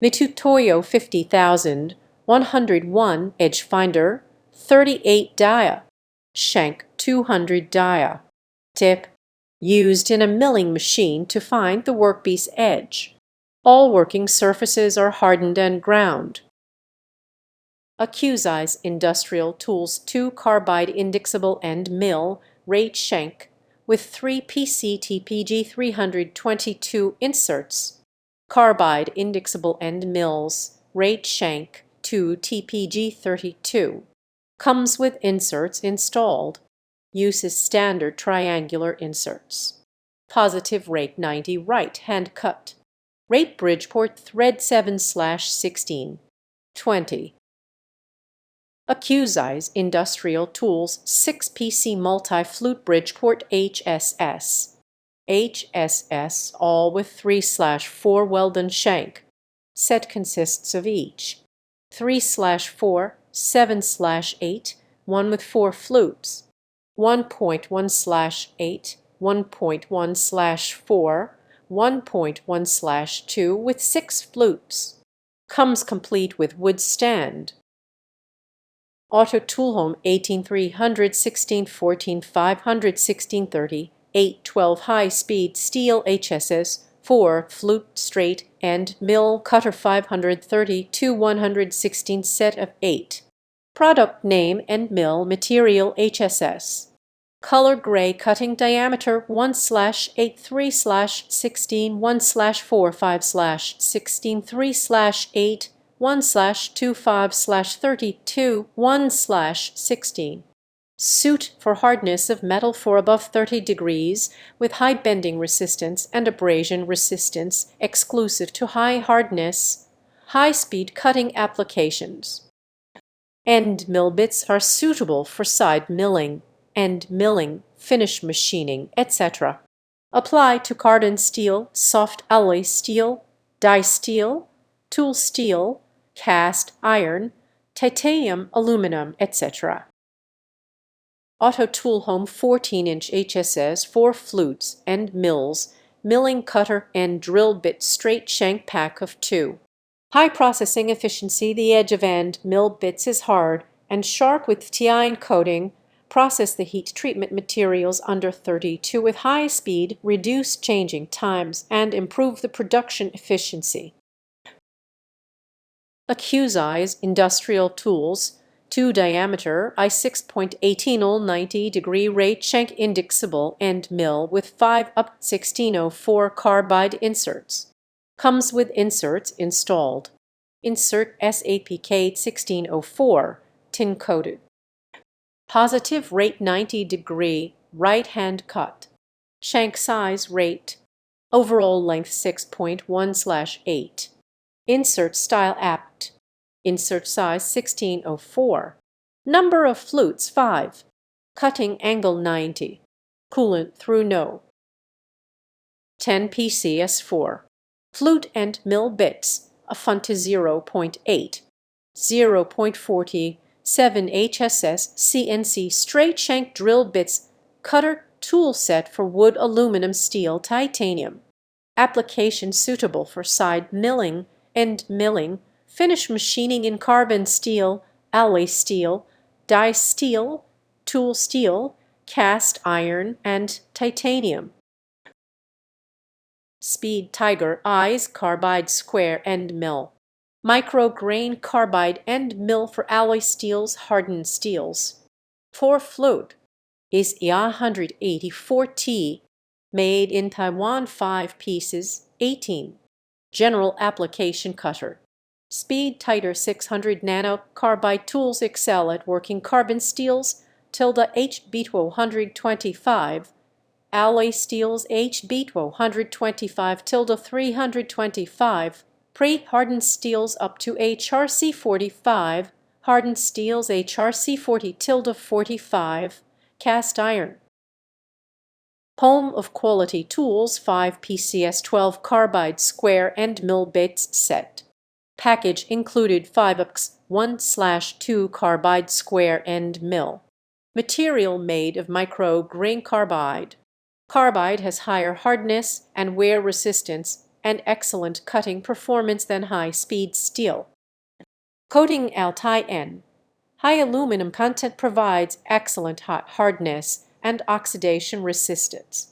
Mitutoyo 50,000, 101 edge finder, 38 dia. Shank 200 dia. Tip: used in a milling machine to find the workpiece edge. All working surfaces are hardened and ground. Accusize Industrial Tools 2 Carbide Indexable and Mill Rate Shank with 3 PCTPG 322 inserts. Carbide Indexable and Mills Rate Shank 2 TPG 32. Comes with inserts installed. Uses standard triangular inserts. Positive rate 90 right hand cut. Rate Bridgeport thread 7/16. 20. Accusize Industrial Tools 6 PC Multi-Flute Bridgeport H.S.S. H.S.S. all with 3/4 Weldon shank. Set consists of each 3/4, 7/8, one with 4 flutes, 1.1/8, 1.1/4, 1.1/2 with 6 flutes. Comes complete with wood stand. AUTOTOOLHOME 18300, 1614, 500, 1630, 812 high-speed steel H.S.S. 4 flute straight and mill cutter 530 to 116 set of 8. Product name and mill material H.S.S. Color gray cutting diameter 1/8 3/16 1/4 5/16 3/8 1/25/32 1/16. Suit for hardness of metal for above 30 degrees with high bending resistance and abrasion resistance exclusive to high hardness, high-speed cutting applications. End mill bits are suitable for side milling, end milling, finish machining, etc. Apply to carbon steel, soft alloy steel, die steel, tool steel, cast iron, titanium, aluminum, etc. AUTOTOOLHOME 14-inch H.S.S. 4 flutes and mills, milling cutter and drill bit straight shank pack of 2. High processing efficiency. The edge of end mill bits is hard and sharp with tine coating. Process the heat treatment materials under 32 with high speed, reduce changing times, and improve the production efficiency. Accusize Industrial Tools 2 diameter I 6.18 all 90-degree rate shank indexable and mill with 5 up 1604 carbide inserts. Comes with inserts installed. Insert SAPK 1604 tin coated. Positive rate 90-degree right hand cut. Shank size rate. Overall length 6.1/8. Insert style apt. Insert size 1604. Number of flutes 5. Cutting angle 90. Coolant through no. 10 PCS4. Flute and mill bits, a Funta 0.8. 0.40. 7 H.S.S. CNC straight shank drill bits, cutter tool set for wood, aluminum, steel, titanium. Application suitable for side milling, end milling, finish machining in carbon steel, alloy steel, die steel, tool steel, cast iron, and titanium. Speed Tiger Eyes Carbide Square End Mill. Micro-grain carbide end mill for alloy steels, hardened steels. 4 flute is IA184T, made in Taiwan 5 pieces, 18. General application cutter. Speed Tighter 600 nano carbide tools excel at working carbon steels, HB125, alloy steels HB125 325, pre-hardened steels up to HRC 45, hardened steels HRC 40 45, cast iron. Home of Quality Tools 5 PCS 12 carbide square and mill bits set. Package included 5 UX 1/2 carbide square end mill. Material made of micro-grain carbide. Carbide has higher hardness and wear resistance and excellent cutting performance than high-speed steel. Coating N. High aluminum content provides excellent hot hardness and oxidation resistance.